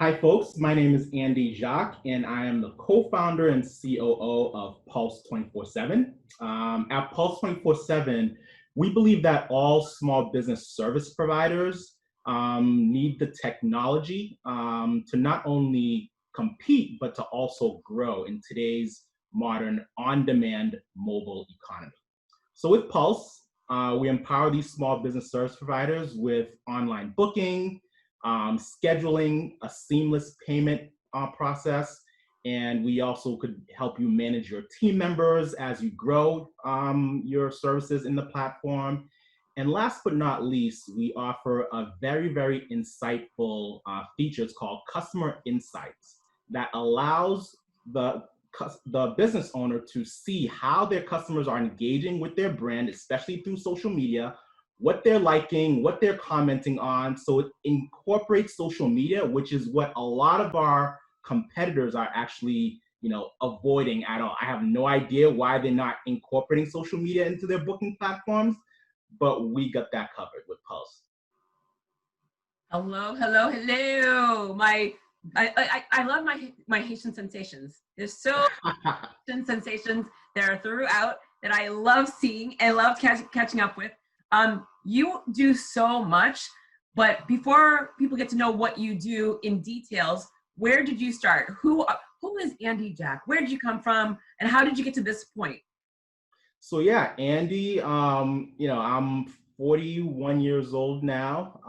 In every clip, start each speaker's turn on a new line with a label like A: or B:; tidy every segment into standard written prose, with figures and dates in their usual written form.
A: Hi, folks. My name is Andy Jacques, and I am the co-founder and COO of Pulse 24/7. At Pulse 24/7, we believe that all small business service providers need the technology to not only compete, but to also grow in today's modern on-demand mobile economy. So with Pulse, we empower these small business service providers with online booking, scheduling, a seamless payment process, and we also could help you manage your team members as you grow your services in the platform. And last but not least, we offer a very insightful features called Customer Insights that allows the business owner to see how their customers are engaging with their brand, especially through social media, what they're liking, what they're commenting on. So it incorporates social media, which is what a lot of our competitors are actually, avoiding at all. I have no idea why they're not incorporating social media into their booking platforms, but we got that covered with Pulse.
B: Hello. I love my Haitian sensations. There's so many sensations that are throughout that I love seeing and love catching up with. You do so much, but before people get to know what you do in details, where did you start? Who is Andy Jacques? Where did you come from, and how did you get to this point?
A: So yeah, Andy, I'm 41 years old now.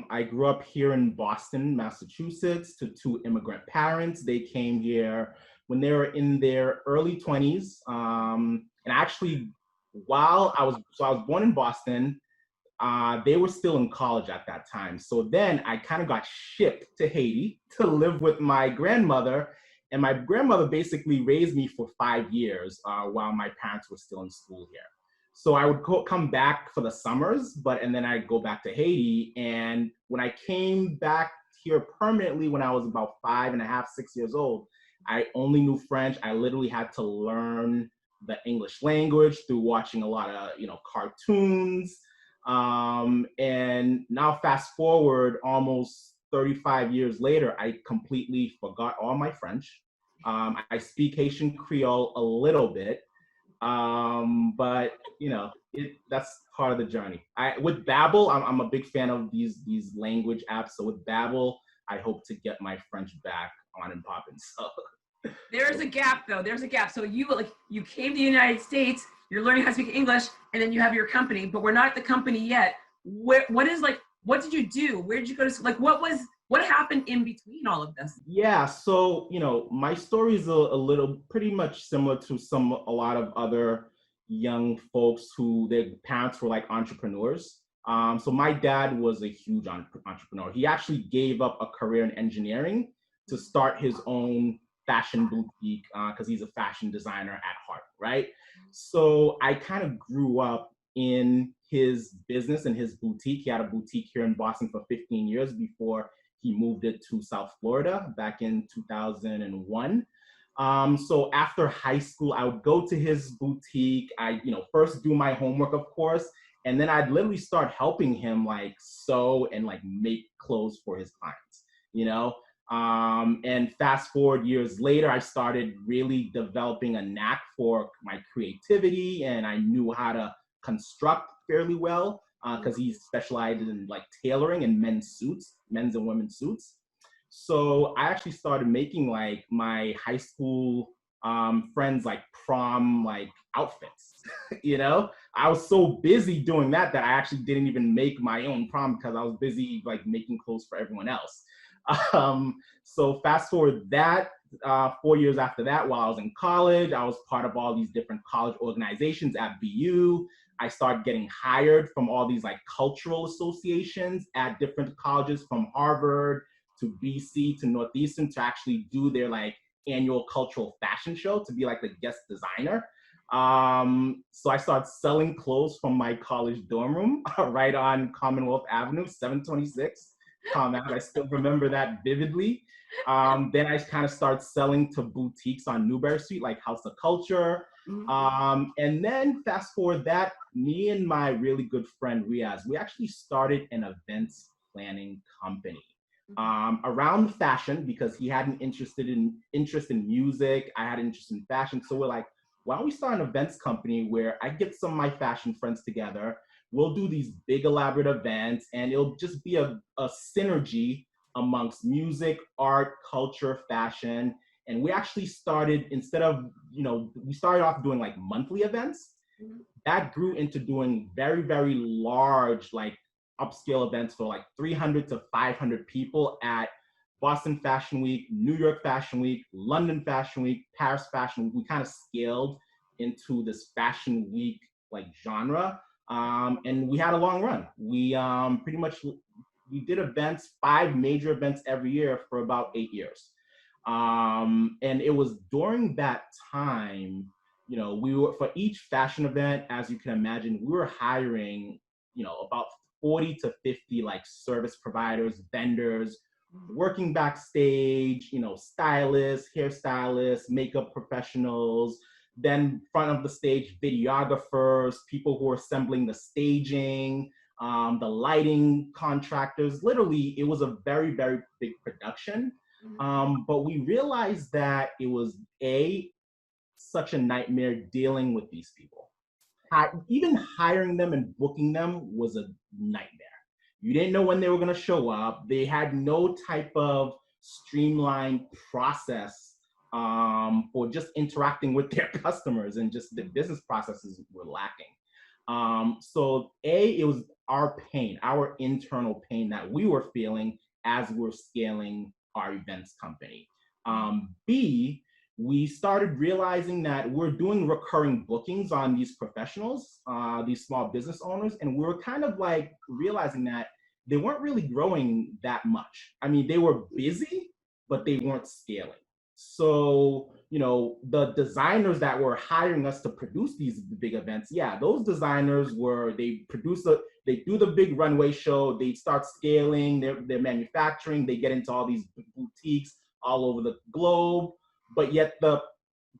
A: I grew up here in Boston, Massachusetts, to two immigrant parents. They came here when they were in their early 20s. And actually, I was born in Boston. They were still in college at that time. So then I kind of got shipped to Haiti to live with my grandmother. And my grandmother basically raised me for 5 years while my parents were still in school here. So I would come back for the summers, and then I'd go back to Haiti. And when I came back here permanently when I was about 5.5, 6 years old, I only knew French. I literally had to learn the English language through watching a lot of, cartoons. And now fast forward almost 35 years later, I completely forgot all my French. I speak Haitian Creole a little bit, but that's part of the journey. With Babbel, I'm a big fan of these language apps. So with Babbel, I hope to get my French back on and popping. So
B: there's a gap, though. There's a gap. So you came to the United States. You're learning how to speak English, and then you have your company, but we're not at the company yet. What did you do? Where did you go to, what happened in between all of this?
A: Yeah, so, my story is a little pretty much similar to a lot of other young folks who their parents were like entrepreneurs. So my dad was a huge entrepreneur. He actually gave up a career in engineering to start his own fashion boutique because he's a fashion designer at heart, right? So I kind of grew up in his business and his boutique. He had a boutique here in Boston for 15 years before he moved it to South Florida back in 2001. So after high school, I would go to his boutique. I, first do my homework, of course, and then I'd literally start helping him like sew and like make clothes for his clients. And fast forward years later, I started really developing a knack for my creativity, and I knew how to construct fairly well because he specialized in like tailoring and men's and women's suits. So I actually started making like my high school friends like prom like outfits. I was so busy doing that I actually didn't even make my own prom because I was busy like making clothes for everyone else. So fast forward that 4 years after that, while I was in college, I was part of all these different college organizations at BU. I started getting hired from all these like cultural associations at different colleges, from Harvard to BC to Northeastern, to actually do their like annual cultural fashion show, to be like the guest designer. So I started selling clothes from my college dorm room right on Commonwealth Avenue, 726. I still remember that vividly. Then I kind of started selling to boutiques on Newbury Street, like House of Culture. And then fast forward that, me and my really good friend Riaz, we actually started an events planning company. around fashion, because he had an interest in music. I had an interest in fashion. So we're like, why don't we start an events company where I get some of my fashion friends together. We'll do these big elaborate events, and it'll just be a synergy amongst music, art, culture, fashion. And we actually started, instead of, we started off doing like monthly events. That grew into doing very, very large, like upscale events for like 300 to 500 people at Boston Fashion Week, New York Fashion Week, London Fashion Week, Paris Fashion Week. We kind of scaled into this fashion week like genre. And we had a long run. We pretty much, we did events, 5 major events every year for about 8 years. And it was during that time, we were, for each fashion event, as you can imagine, we were hiring, about 40 to 50 like service providers, vendors, working backstage, stylists, hairstylists, makeup professionals, then front of the stage videographers, people who are assembling the staging, the lighting contractors. Literally, it was a very, very big production. But we realized that it was such a nightmare dealing with these people. Even hiring them and booking them was a nightmare. You didn't know when they were going to show up. They had no type of streamlined process for just interacting with their customers, and just the business processes were lacking. So it was our pain, our internal pain that we were feeling as we're scaling our events company. B, we started realizing that we're doing recurring bookings on these professionals, these small business owners, and we were kind of like realizing that they weren't really growing that much. I mean, they were busy, but they weren't scaling. So, the designers that were hiring us to produce these big events, yeah, those designers they do the big runway show, they start scaling their manufacturing, they get into all these boutiques all over the globe. But yet the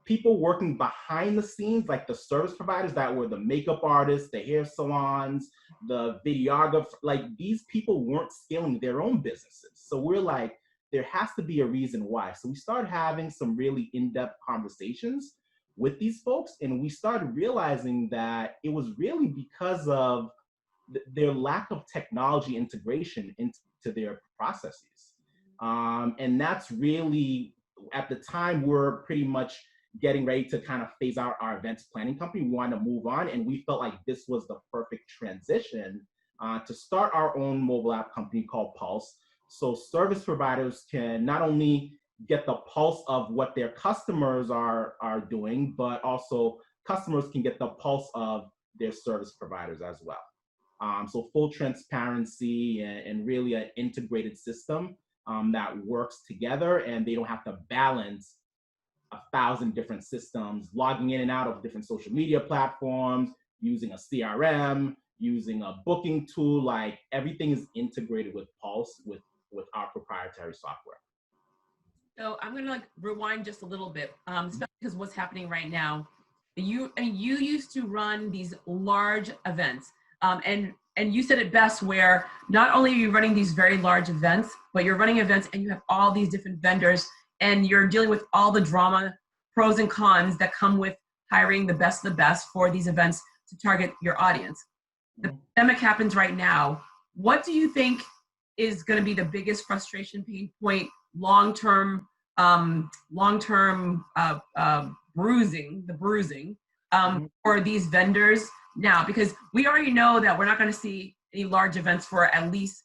A: people working behind the scenes, like the service providers that were the makeup artists, the hair salons, the videographers, like these people weren't scaling their own businesses. So we're like, there has to be a reason why. So we started having some really in-depth conversations with these folks, and we started realizing that it was really because of their lack of technology integration into their processes. And that's really, at the time, we're pretty much getting ready to kind of phase out our events planning company. We wanted to move on, and we felt like this was the perfect transition to start our own mobile app company called Pulse. So service providers can not only get the pulse of what their customers are doing, but also customers can get the pulse of their service providers as well. So full transparency and really an integrated system that works together, and they don't have to balance 1,000 different systems, logging in and out of different social media platforms, using a CRM, using a booking tool. Like everything is integrated with Pulse, with our proprietary software.
B: So I'm gonna like rewind just a little bit, especially because what's happening right now. You used to run these large events, and you said it best, where not only are you running these very large events, but you're running events and you have all these different vendors, and you're dealing with all the drama, pros and cons that come with hiring the best of the best for these events to target your audience. The pandemic happens right now. What do you think is going to be the biggest frustration, pain point, long-term bruising for these vendors now? Because we already know that we're not going to see any large events for at least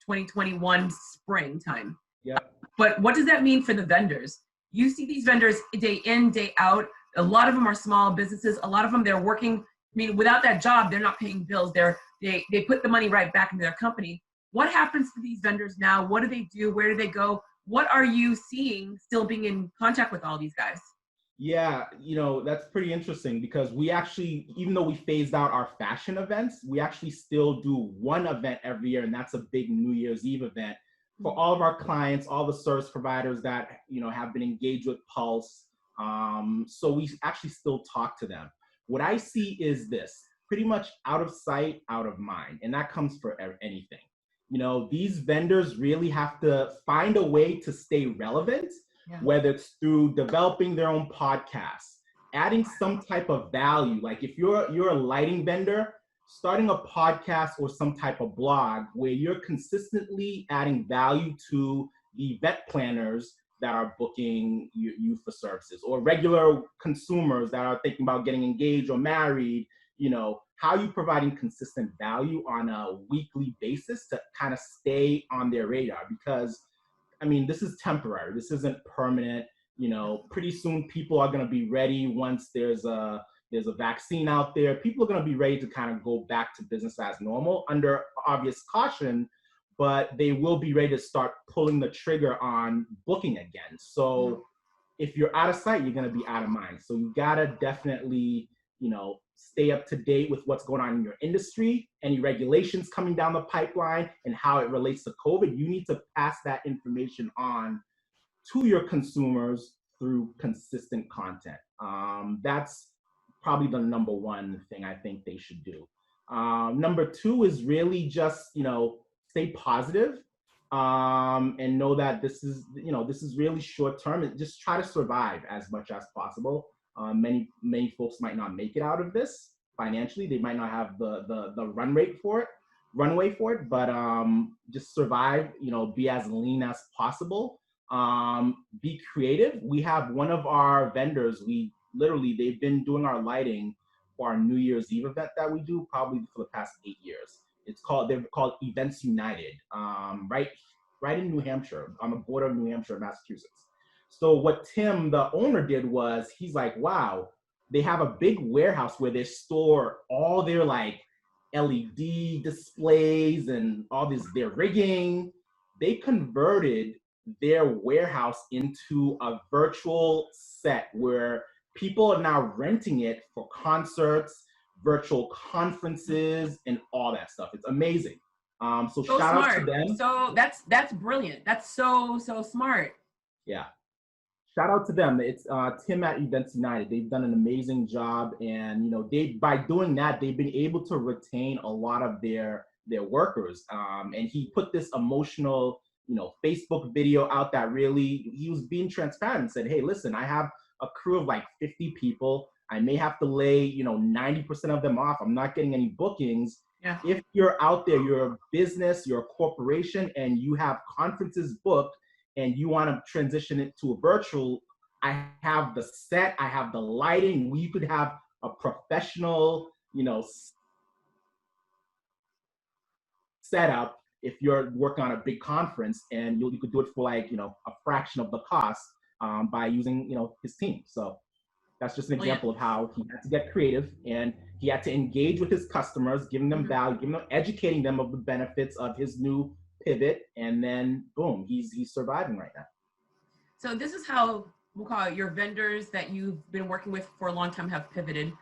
B: 2021 springtime.
A: Yeah.
B: But what does that mean for the vendors? You see these vendors day in, day out. A lot of them are small businesses. A lot of them, they're working. I mean, without that job, they're not paying bills. They put the money right back into their company. What happens to these vendors now? What do they do? Where do they go? What are you seeing still being in contact with all these guys?
A: Yeah, that's pretty interesting, because we actually, even though we phased out our fashion events, we actually still do one event every year, and that's a big New Year's Eve event for all of our clients, all the service providers that have been engaged with Pulse. So we actually still talk to them. What I see is this: pretty much out of sight, out of mind, and that comes for anything. You know, these vendors really have to find a way to stay relevant,
B: Yeah.
A: whether it's through developing their own podcasts, adding some type of value. Like if you're a lighting vendor, starting a podcast or some type of blog where you're consistently adding value to the event planners that are booking you for services, or regular consumers that are thinking about getting engaged or married. You know, how are you providing consistent value on a weekly basis to kind of stay on their radar? Because I mean, this is temporary. This isn't permanent. You know, pretty soon people are going to be ready once there's a vaccine out there. People are going to be ready to kind of go back to business as normal under obvious caution, but they will be ready to start pulling the trigger on booking again. So if you're out of sight, you're going to be out of mind. So you got to definitely, you know, stay up to date with what's going on in your industry, any regulations coming down the pipeline, and how it relates to COVID. You need to pass that information on to your consumers through consistent content. That's probably the number one thing I think they should do. Number two is really just, you know, stay positive, and know that this is, you know, this is really short term, and just try to survive as much as possible. Many folks might not make it out of this financially. They might not have the runway for it, but just survive, you know, be as lean as possible. Be creative. We have one of our vendors, they've been doing our lighting for our New Year's Eve event that we do probably for the past 8 years. They're called Events United, right in New Hampshire, on the border of New Hampshire and Massachusetts. So what Tim, the owner, did was, he's like, wow, they have a big warehouse where they store all their like LED displays and all their rigging. They converted their warehouse into a virtual set where people are now renting it for concerts, virtual conferences, and all that stuff. It's amazing. So shout out to them.
B: So that's brilliant. That's so smart.
A: Yeah. Shout out to them. It's Tim at Events United. They've done an amazing job, and you know, by doing that, they've been able to retain a lot of their workers. And he put this emotional, you know, Facebook video out that really, he was being transparent and said, hey, listen, I have a crew of like 50 people. I may have to lay, you know, 90% of them off. I'm not getting any bookings.
B: Yeah.
A: If you're out there, you're a business, you're a corporation, and you have conferences booked, and you want to transition it to a virtual, I have the set, I have the lighting. You could have a professional, you know, setup if you're working on a big conference, and you could do it for like, you know, a fraction of the cost, by using, you know, his team. So that's just an example of how he had to get creative, and he had to engage with his customers, giving them value, educating them of the benefits of his new pivot, and then boom, he's surviving right now.
B: So this is how, we'll call it, your vendors that you've been working with for a long time have pivoted.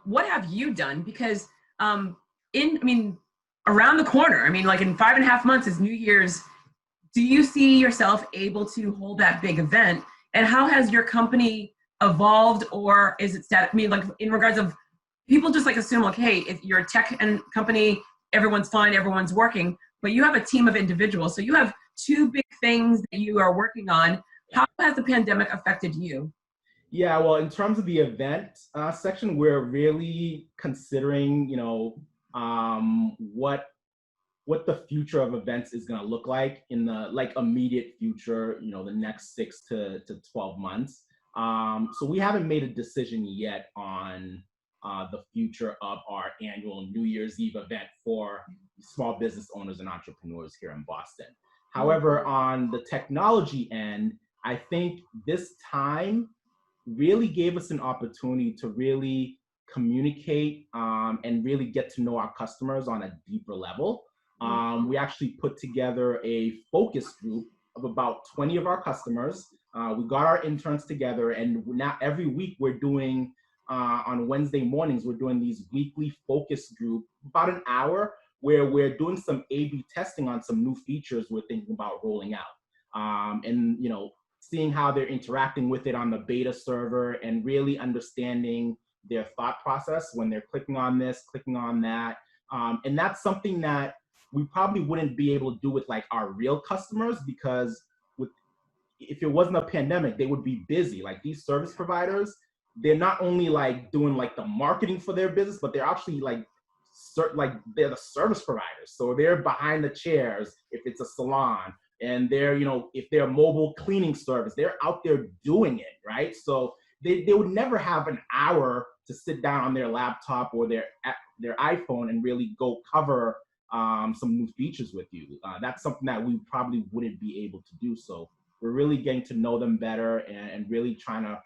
B: What have you done? Because around the corner, I mean, like in 5.5 months is New Year's. Do you see yourself able to hold that big event? And how has your company evolved, or is it static? I mean, like in regards of, people just like assume like, hey, if you're a tech and company, everyone's fine, everyone's working, but you have a team of individuals. So you have two big things that you are working on. How has the pandemic affected you?
A: Yeah, well, in terms of the event section, we're really considering, you know, what the future of events is going to look like in the like immediate future, you know, the next 6 to 12 months. So we haven't made a decision yet on the future of our annual New Year's Eve event for small business owners and entrepreneurs here in Boston. However, on the technology end, I think this time really gave us an opportunity to really communicate, and really get to know our customers on a deeper level. We actually put together a focus group of about 20 of our customers. We got our interns together, and now every week we're doing, on Wednesday mornings, we're doing these weekly focus group, about an hour, where we're doing some A/B testing on some new features we're thinking about rolling out. And, you know, seeing how they're interacting with it on the beta server, and really understanding their thought process when they're clicking on this, clicking on that. And that's something that we probably wouldn't be able to do with like our real customers, because with if it wasn't a pandemic, they would be busy. Like these service providers, they're not only like doing like the marketing for their business, but they're actually like like they're the service providers. So they're behind the chairs if it's a salon, and they're, you know, if they're a mobile cleaning service, they're out there doing it, right? So they would never have an hour to sit down on their laptop or their iPhone and really go cover some new features with you. That's something that we probably wouldn't be able to do. So we're really getting to know them better, and really trying to,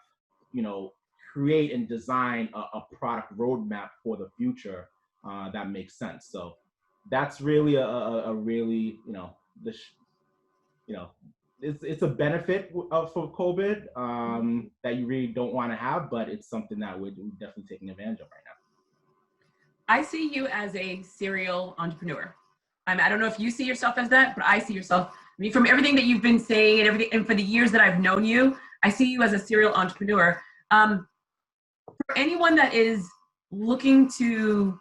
A: you know, create and design a product roadmap for the future that makes sense. So that's really a really, you know, you know, it's a benefit for COVID that you really don't want to have, but it's something that we're definitely taking advantage of right now.
B: I see you as a serial entrepreneur. I don't know if you see yourself as that, but I see yourself, I mean, from everything that you've been saying and everything, and for the years that I've known you, I see you as a serial entrepreneur. For anyone that is looking to,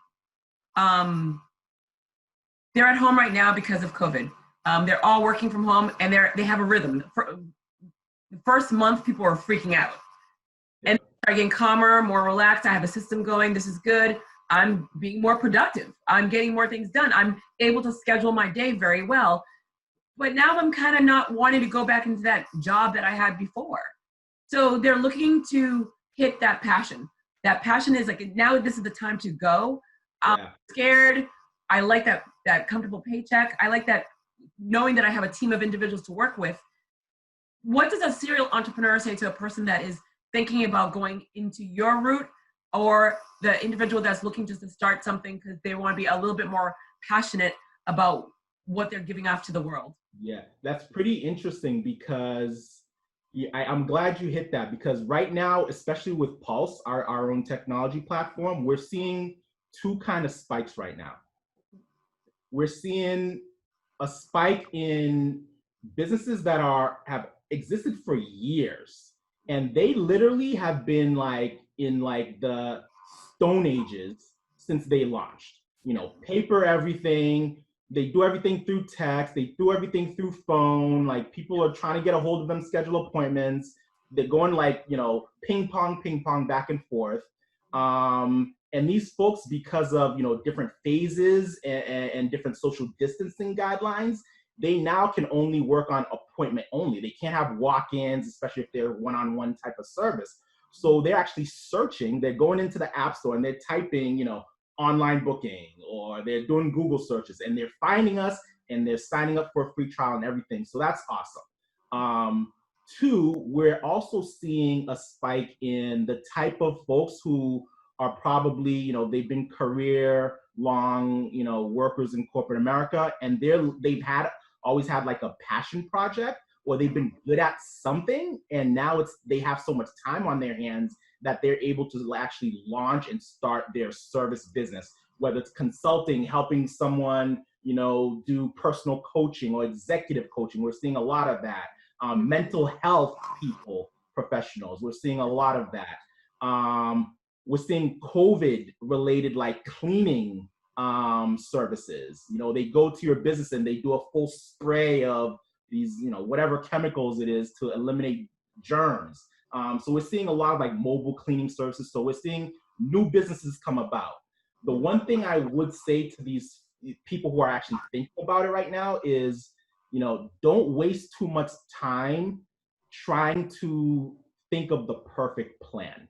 B: they're at home right now because of COVID. They're all working from home, and they have a rhythm. For the first month, people are freaking out, and they're getting calmer, more relaxed. I have a system going. This is good. I'm being more productive. I'm getting more things done. I'm able to schedule my day very well. But now I'm kind of not wanting to go back into that job that I had before. So they're looking to hit that passion. That passion is like, now this is the time to go. I'm scared. I like that comfortable paycheck. I like that knowing that I have a team of individuals to work with. What does a serial entrepreneur say to a person that is thinking about going into your route, or the individual that's looking just to start something because they want to be a little bit more passionate about what they're giving off to the world?
A: Yeah, that's pretty interesting, because I'm glad you hit that, because right now, especially with Pulse, our own technology platform, we're seeing two kind of spikes right now. We're seeing a spike in businesses that have existed for years, and they literally have been like in like the Stone Ages since they launched. You know, paper everything. They do everything through text. They do everything through phone. Like people are trying to get a hold of them, schedule appointments. They're going like, you know, ping pong back and forth. And these folks, because of, you know, different phases and different social distancing guidelines, they now can only work on appointment only. They can't have walk-ins, especially if they're one-on-one type of service. So they're actually searching. They're going into the App Store and they're typing, you know, online booking, or they're doing Google searches, and they're finding us and they're signing up for a free trial and everything. So that's awesome. Two, we're also seeing a spike in the type of folks who are probably, you know, they've been career long, you know, workers in corporate America, and they've always had like a passion project, or they've been good at something, and now they have so much time on their hands that they're able to actually launch and start their service business, whether it's consulting, helping someone, you know, do personal coaching or executive coaching. We're seeing a lot of that. Mental health professionals, we're seeing a lot of that. We're seeing COVID related like cleaning services. You know, they go to your business and they do a full spray of these, you know, whatever chemicals it is to eliminate germs. So we're seeing a lot of like mobile cleaning services. So we're seeing new businesses come about. The one thing I would say to these people who are actually thinking about it right now is, you know, don't waste too much time trying to think of the perfect plan.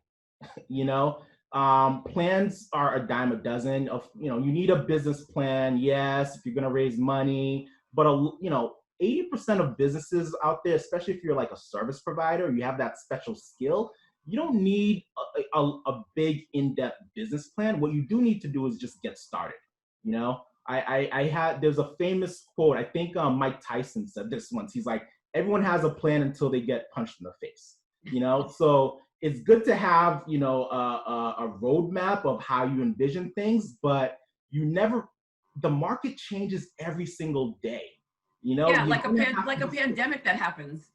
A: You know, plans are a dime a dozen. Of, you know, you need a business plan, yes, if you're going to raise money, but you know, 80% of businesses out there, especially if you're like a service provider, you have that special skill, you don't need a big in-depth business plan. What you do need to do is just get started. You know, there's a famous quote, I think Mike Tyson said this once. He's like, everyone has a plan until they get punched in the face. You know, so it's good to have, you know, a roadmap of how you envision things, but the market changes every single day. You know,
B: yeah, like a pandemic that happens.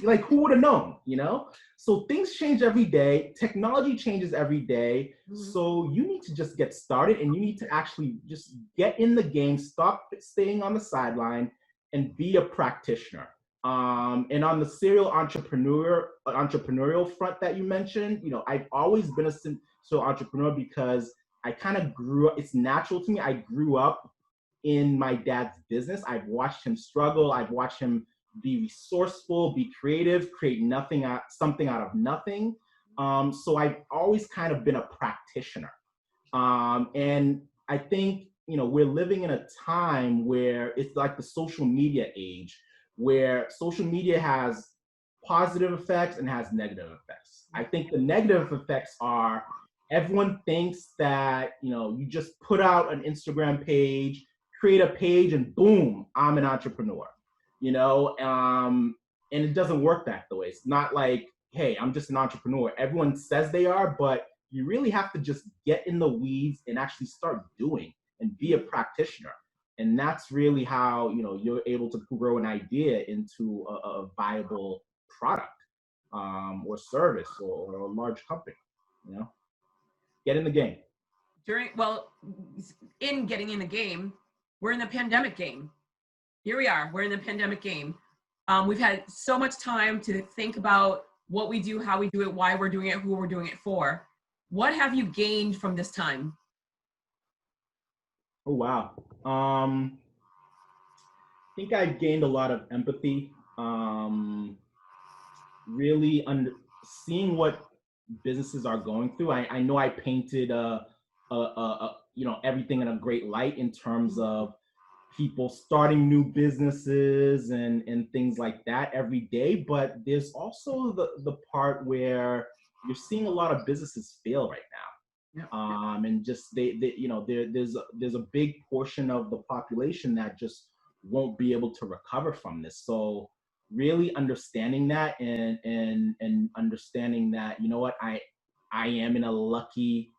A: Like, who would have known, you know? So things change every day. Technology changes every day. So you need to just get started, and you need to actually just get in the game, stop staying on the sideline, and be a practitioner. And on the serial entrepreneurial front that you mentioned, you know, I've always been a serial entrepreneur because I kind of grew up, it's natural to me. I grew up in my dad's business. I've watched him struggle. I've watched him be resourceful, be creative, create something out of nothing. So I've always kind of been a practitioner. And I think, you know, we're living in a time where it's like the social media age, where social media has positive effects and has negative effects. I think the negative effects are everyone thinks that, you know, you just put out an Instagram page, create a page, and boom, I'm an entrepreneur, you know? And it doesn't work that way. It's not like, hey, I'm just an entrepreneur. Everyone says they are, but you really have to just get in the weeds and actually start doing and be a practitioner. And that's really how, you know, you're able to grow an idea into a viable product, or service, or a large company, you know? Get in the game.
B: In getting in the game, we're in the pandemic game. Here we are, we're in the pandemic game. We've had so much time to think about what we do, how we do it, why we're doing it, who we're doing it for. What have you gained from this time?
A: Oh, wow. I think I've gained a lot of empathy. Really seeing what businesses are going through. I know I painted you know, everything in a great light in terms of people starting new businesses and things like that every day, but there's also the part where you're seeing a lot of businesses fail right now. And just they you know, there's a big portion of the population that just won't be able to recover from this. So really understanding that, and understanding that, you know what, I am in a lucky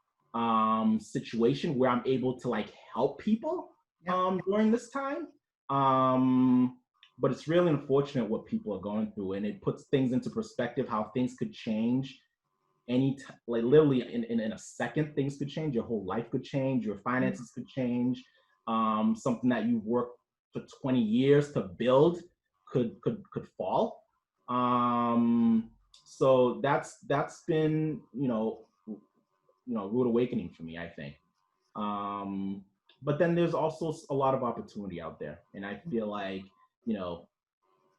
A: situation where I'm able to like help people during this time. But it's really unfortunate what people are going through, and it puts things into perspective, how things could change like literally in a second. Things could change, your whole life could change, your finances could change. Something that you've worked for 20 years to build could fall. So that's been, you know, rude awakening for me, I think. But then there's also a lot of opportunity out there, and I feel like, you know,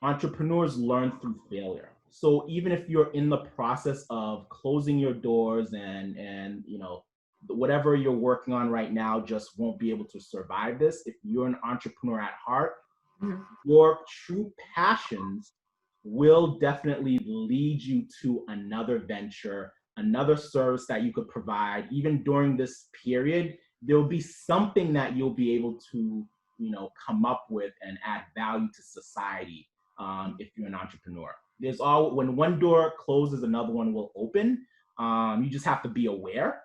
A: entrepreneurs learn through failure. So even if you're in the process of closing your doors, and you know, whatever you're working on right now just won't be able to survive this, if you're an entrepreneur at heart, your true passions will definitely lead you to another venture, another service that you could provide. Even during this period, there'll be something that you'll be able to, you know, come up with and add value to society. If you're an entrepreneur, when one door closes, another one will open. You just have to be aware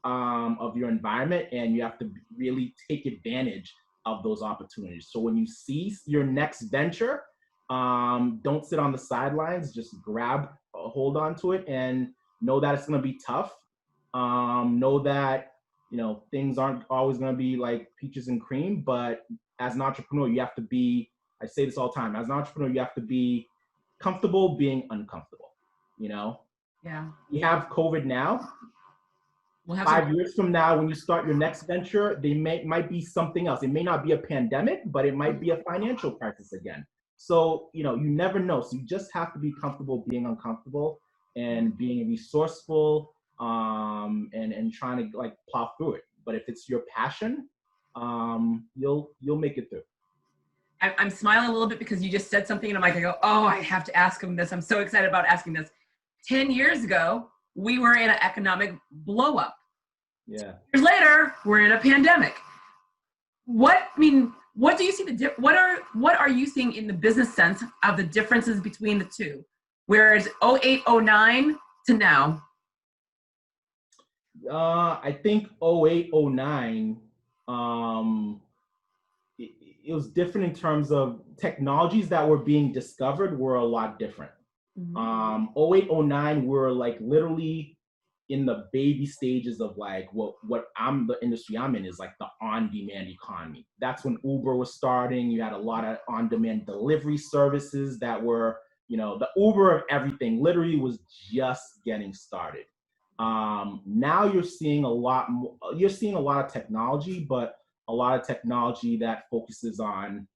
A: of your environment, and you have to really take advantage of those opportunities. So when you see your next venture, don't sit on the sidelines. Just grab a hold on to it, and know that it's going to be tough. Know that, you know, things aren't always going to be like peaches and cream, but as an entrepreneur, you have to be, I say this all the time, as an entrepreneur, you have to be comfortable being uncomfortable, you know?
B: Yeah.
A: You have COVID now.
B: We'll have
A: 5 years from now, when you start your next venture, might be something else. It may not be a pandemic, but it might be a financial crisis again. So, you know, you never know. So you just have to be comfortable being uncomfortable, and being resourceful, and trying to like plow through it. But if it's your passion, you'll make it through.
B: I'm smiling a little bit because you just said something, and I'm like, I go, oh, I have to ask him this. I'm so excited about asking this. 10 years ago, we were in an economic blow up.
A: Yeah.
B: Years later, we're in a pandemic. What do you see what are you seeing in the business sense of the differences between the two? Whereas 08, 09 to now?
A: I think 08, 09, it was different in terms of technologies that were being discovered were a lot different. 08, 09, we're like literally in the baby stages of like the industry I'm in is like the on-demand economy. That's when Uber was starting. You had a lot of on-demand delivery services that were, the Uber of everything literally was just getting started. Now you're seeing a lot more, you're seeing a lot of technology, but a lot of technology that focuses on,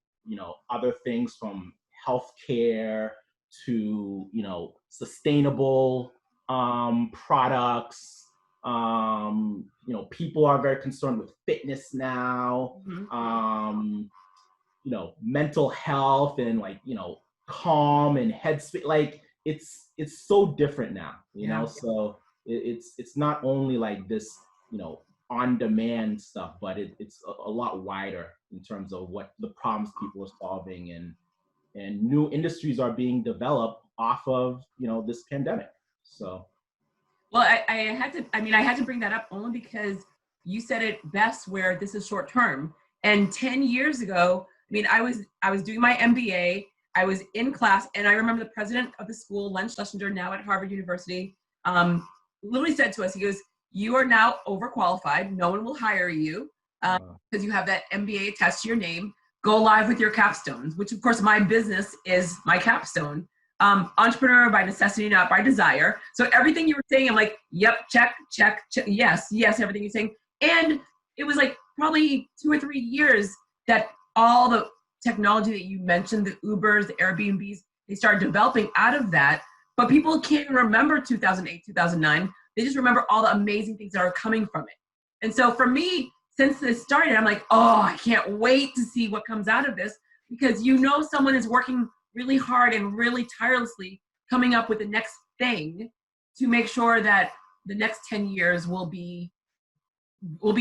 A: other things from healthcare to, sustainable products. People are very concerned with fitness now. Mental health and like, calm and headspace. Like it's so different now, So it's not only like this, on-demand stuff, but it's a lot wider in terms of what the problems people are solving, and new industries are being developed off of, this pandemic. So.
B: Well, I had to bring that up only because you said it best where this is short term. And 10 years ago, I was doing my MBA, I was in class, and I remember the president of the school, Len Schlesinger, now at Harvard University, literally said to us, he goes, "You are now overqualified. No one will hire you because you have that MBA attached to your name. Go live with your capstones," which of course my business is my capstone. Entrepreneur by necessity, not by desire. So everything you were saying, I'm like, yep, check, check, check. Yes, everything you're saying. And it was like probably 2 or 3 years that all the technology that you mentioned, the Ubers, the Airbnbs, they started developing out of that. But people can't remember 2008, 2009. They just remember all the amazing things that are coming from it. And so for me, since this started, I'm like, oh, I can't wait to see what comes out of this, because someone is working really hard and really tirelessly coming up with the next thing to make sure that the next 10 years will be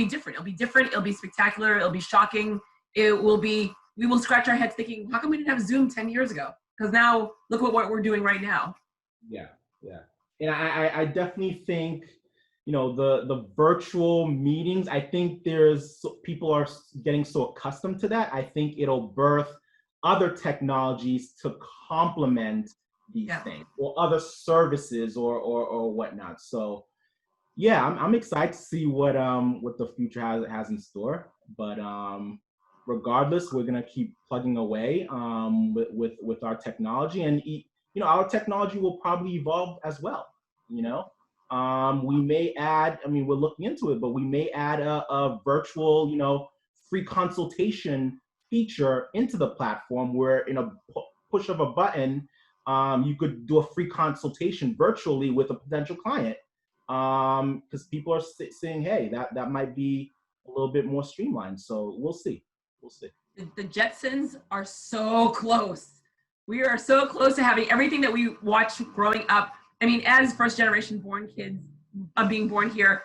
B: different. It'll be different. It'll be spectacular. It'll be shocking. We will scratch our heads thinking, how come we didn't have Zoom 10 years ago? Because now look at what we're doing right now.
A: Yeah. And I definitely think, the virtual meetings, I think people are getting so accustomed to that. I think it'll birth other technologies to complement these things, or other services or whatnot. So yeah, I'm excited to see what the future has in store. But regardless, we're gonna keep plugging away with our technology, and our technology will probably evolve as well. We may add, we're looking into it, but we may add a virtual, free consultation feature into the platform where in a push of a button, you could do a free consultation virtually with a potential client. Because people are saying, hey, that might be a little bit more streamlined. So we'll see.
B: The Jetsons are so close. We are so close to having everything that we watched growing up. As first generation born kids, being born here,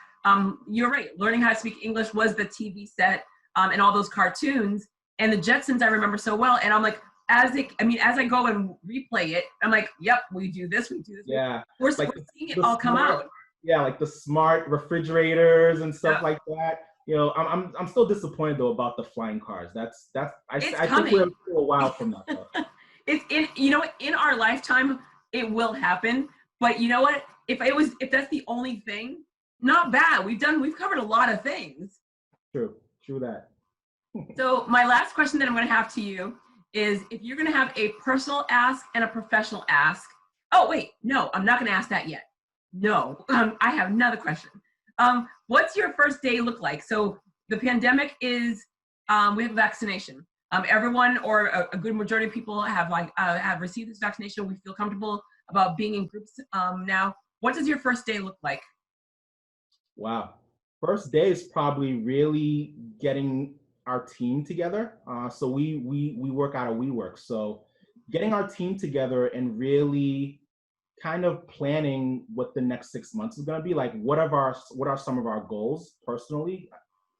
B: you're right. Learning how to speak English was the TV set and all those cartoons. And the Jetsons I remember so well. And I'm like, as I go and replay it, I'm like, yep, we do this.
A: Yeah.
B: We're seeing it all come out.
A: Yeah, like the smart refrigerators and stuff like that. I'm still disappointed though about the flying cars. I think we're still a while from that.
B: It's in our lifetime, it will happen. But you know what? If that's the only thing, not bad. We've covered a lot of things.
A: True that.
B: So my last question that I'm going to have to you is, if you're going to have a personal ask and a professional ask. Oh wait, no, I'm not going to ask that yet. No, I have another question. What's your first day look like? So the pandemic is, we have a vaccination. Everyone, or a good majority of people have received this vaccination. We feel comfortable about being in groups now. What does your first day look like?
A: Wow. First day is probably really getting our team together. So we work out of WeWork. So getting our team together and really kind of planning what the next 6 months is going to be like. What are some of our goals personally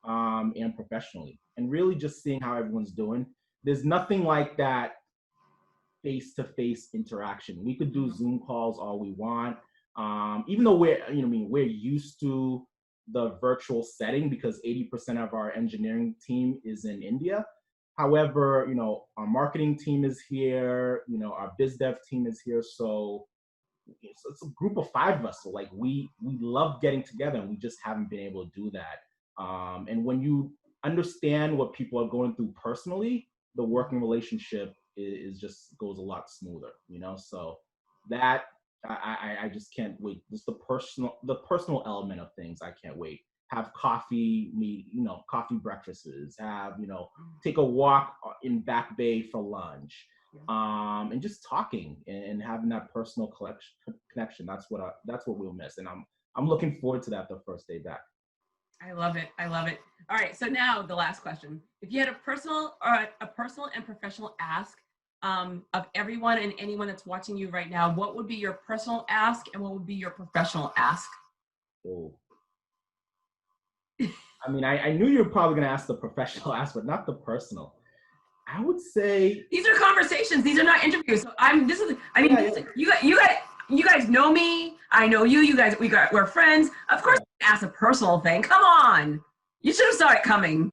A: and professionally, and really just seeing how everyone's doing. There's nothing like that face-to-face interaction. We could do Zoom calls all we want, even though we're used to the virtual setting because 80% of our engineering team is in India. However, our marketing team is here, our biz dev team is here. So it's a group of 5 of us. So like we love getting together, and we just haven't been able to do that. And when you understand what people are going through personally, the working relationship is just goes a lot smoother, you know? So that I just can't wait. Just the personal element of things, I can't wait. Have coffee, coffee breakfasts, have, take a walk in Back Bay for lunch, and just talking and having that personal connection. That's what we'll miss. And I'm looking forward to that the first day back.
B: I love it. I love it. All right. So now the last question. If you had a personal and professional ask of everyone and anyone that's watching you right now, what would be your personal ask and what would be your professional ask?
A: Oh. I mean, I knew you were probably going to ask the professional ask, but not the personal. I would say
B: these are conversations. These are not interviews. So you guys know me. I know you. You guys, we're friends. Of course, ask a personal thing. Come on, you should have saw it coming.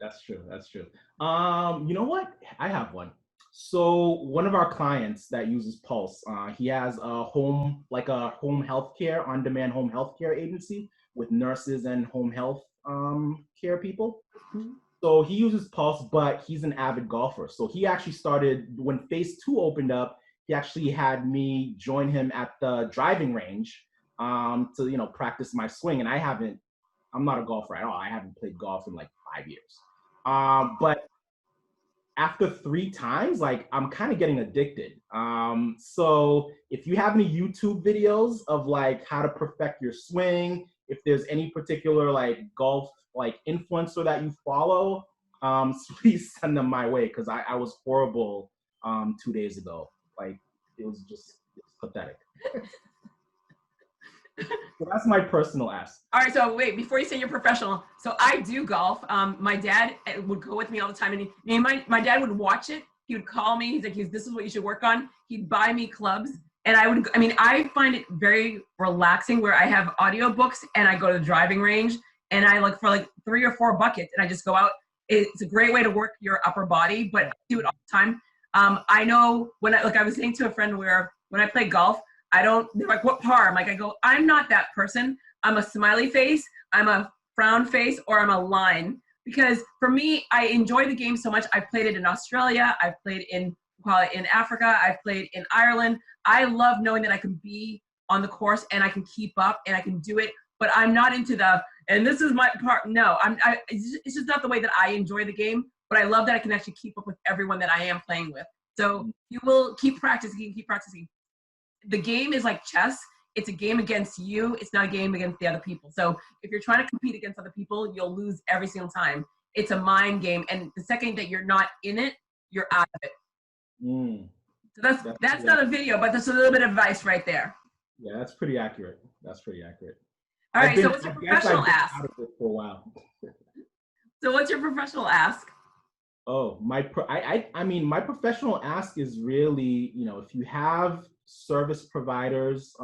A: That's true. You know what? I have one. So one of our clients that uses Pulse, he has a home healthcare, on-demand home healthcare agency with nurses and home health care people. Mm-hmm. So he uses Pulse, but he's an avid golfer. So he actually started when phase 2 opened up. He actually had me join him at the driving range to practice my swing. And I'm not a golfer at all. I haven't played golf in like 5 years. But after 3 times, like I'm kind of getting addicted. So if you have any YouTube videos of like how to perfect your swing, if there's any particular like golf like influencer that you follow, please send them my way, because I was horrible 2 days ago. Like it's pathetic. So that's my personal ask.
B: All right, so wait, before you say you're professional, so I do golf. My dad would go with me all the time, and my dad would watch it. He would call me. He's like, this is what you should work on. He'd buy me clubs, and I find it very relaxing where I have audiobooks and I go to the driving range and I look for like 3 or 4 buckets and I just go out. It's a great way to work your upper body, but I do it all the time. I know I was saying to a friend where when I play golf, they're like, what par? I'm not that person. I'm a smiley face, I'm a frown face, or I'm a line. Because for me, I enjoy the game so much. I played it in Australia. I've played in Africa. I've played in Ireland. I love knowing that I can be on the course and I can keep up and I can do it. But I'm not into and this is my part. No, it's just not the way that I enjoy the game. But I love that I can actually keep up with everyone that I am playing with. So you will keep practicing. The game is like chess. It's a game against you. It's not a game against the other people. So if you're trying to compete against other people, you'll lose every single time. It's a mind game. And the second that you're not in it, you're out of it. So that's not a video, but that's a little bit of advice right there.
A: Yeah, that's pretty accurate.
B: All right, so what's your professional ask?
A: Out of it for a while.
B: So what's your professional ask?
A: Oh, my professional ask is really, if you have service providers,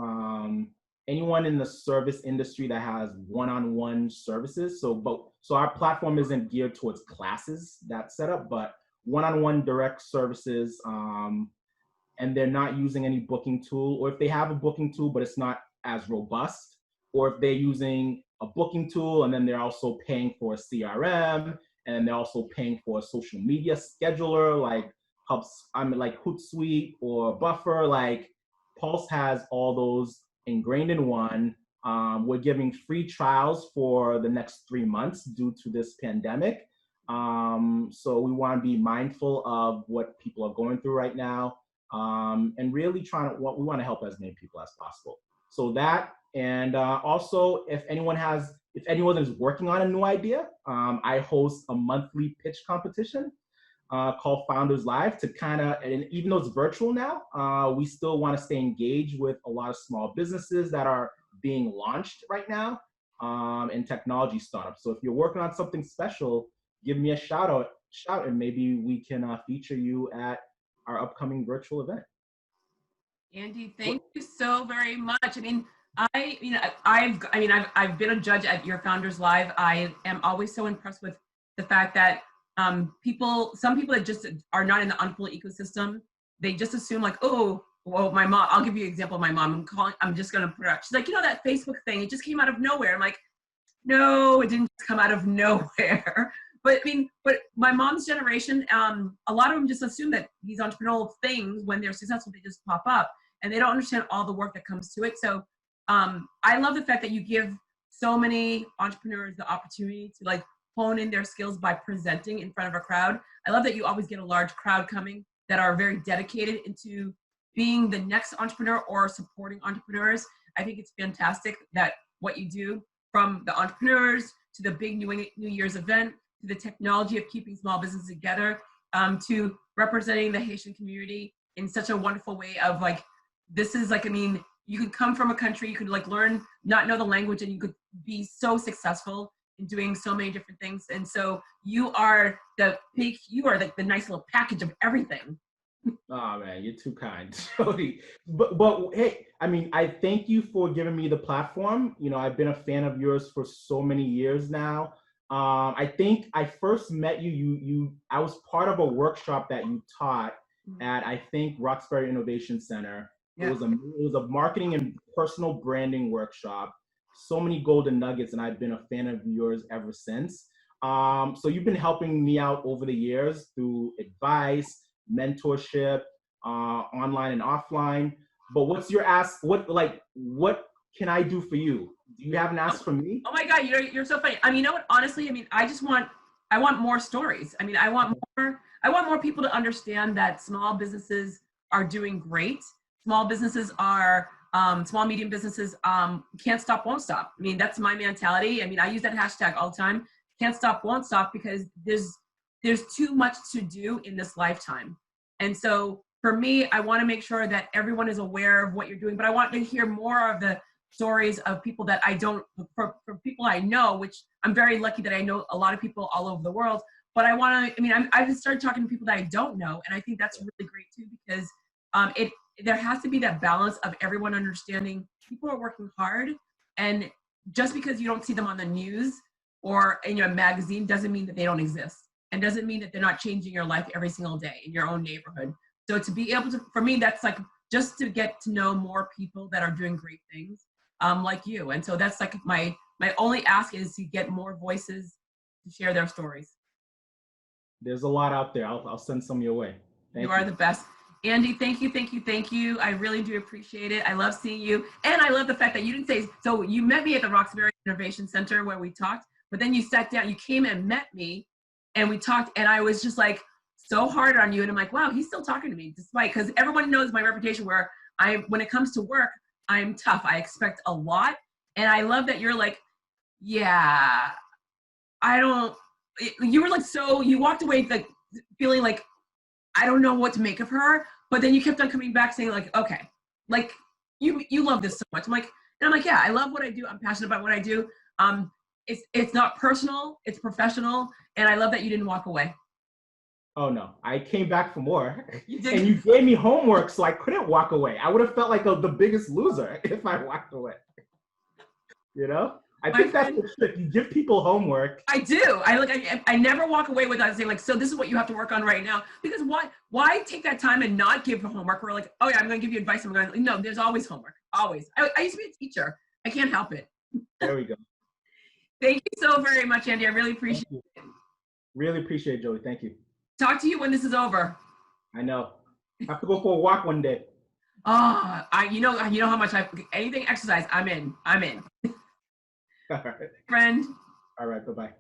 A: anyone in the service industry that has one-on-one services. So our platform isn't geared towards classes, that setup, but one-on-one direct services, and they're not using any booking tool, or if they have a booking tool, but it's not as robust, or if they're using a booking tool and then they're also paying for a CRM, and they're also paying for a social media scheduler like Hootsuite or Buffer. Like Pulse has all those ingrained in one. We're giving free trials for the next 3 months due to this pandemic. So we want to be mindful of what people are going through right now, and really we want to help as many people as possible. So that, and also if anyone is working on a new idea, I host a monthly pitch competition called Founders Live to and even though it's virtual now, we still want to stay engaged with a lot of small businesses that are being launched right now, and technology startups. So if you're working on something special, give me a shout and maybe we can feature you at our upcoming virtual event.
B: Andy, thank you so very much. I've been a judge at your Founders Live. I am always so impressed with the fact that some people that just are not in the Unfold ecosystem, they just assume like, oh, well, my mom, I'll give you an example of my mom. I'm just going to put it out. She's like, you know, that Facebook thing, it just came out of nowhere. I'm like, no, it didn't come out of nowhere. But I mean, but my mom's generation, a lot of them just assume that these entrepreneurial things, when they're successful, they just pop up, and they don't understand all the work that comes to it. So I love the fact that you give so many entrepreneurs the opportunity to like hone in their skills by presenting in front of a crowd. I love that you always get a large crowd coming that are very dedicated into being the next entrepreneur or supporting entrepreneurs. I think it's fantastic that what you do, from the entrepreneurs to the big New Year's event, to the technology of keeping small businesses together, to representing the Haitian community in such a wonderful way of like, this is like, I mean, you could come from a country, you could like learn, not know the language, and you could be so successful in doing so many different things. And so you are the nice little package of everything.
A: Oh man, you're too kind, Jodi. But hey, I mean, I thank you for giving me the platform. You know, I've been a fan of yours for so many years now. I think I first met you. I was part of a workshop that you taught at, I think, Roxbury Innovation Center. Yeah. It was a marketing and personal branding workshop. So many golden nuggets, and I've been a fan of yours ever since. So you've been helping me out over the years through advice, mentorship, online and offline. But what's your ask? What can I do for you? Do you have an ask for me?
B: Oh my God, you're so funny. I mean, you know what? Honestly, I mean, I want more stories. I mean, I want more people to understand that small businesses are doing great. Small businesses are small, medium businesses can't stop, won't stop. I mean, that's my mentality. I mean, I use that hashtag all the time. Can't stop, won't stop, because there's too much to do in this lifetime. And so for me, I want to make sure that everyone is aware of what you're doing, but I want to hear more of the stories of people that I don't, for people I know, which I'm very lucky that I know a lot of people all over the world, but I've started talking to people that I don't know. And I think that's really great too, because there has to be that balance of everyone understanding people are working hard, and just because you don't see them on the news or in your magazine doesn't mean that they don't exist, and doesn't mean that they're not changing your life every single day in your own neighborhood. So to be able to, for me, that's like just to get to know more people that are doing great things, like you. And so that's like my only ask is to get more voices to share their stories.
A: There's a lot out there. I'll send some your way.
B: Thank you. You are the best. Andy, thank you. I really do appreciate it. I love seeing you. And I love the fact that you didn't say, so you met me at the Roxbury Innovation Center where we talked, but then you sat down, you came and met me and we talked, and I was just like so hard on you. And I'm like, wow, he's still talking to me despite, because everyone knows my reputation where when it comes to work, I'm tough. I expect a lot. And I love that you're like, yeah, you were like, so you walked away like feeling like, I don't know what to make of her, but then you kept on coming back saying like, okay, like you love this so much. I'm like, yeah, I love what I do. I'm passionate about what I do. It's not personal, it's professional. And I love that you didn't walk away.
A: Oh no, I came back for more.
B: You did.
A: And you gave me homework, so I couldn't walk away. I would have felt like the biggest loser if I walked away. You know? I think that's the trick. You give people homework.
B: I do. I never walk away without saying like, so this is what you have to work on right now. Because why take that time and not give homework? We're like, oh yeah, I'm going to give you advice. No, there's always homework. Always. I used to be a teacher. I can't help it.
A: There we go.
B: Thank you so very much, Andy. I really appreciate it.
A: Really appreciate it, Jodi. Thank you.
B: Talk to you when this is over.
A: I know. I have to go for a walk one day.
B: Oh, you know how much anything exercise, I'm in.
A: All right.
B: Friend.
A: All right. Bye-bye.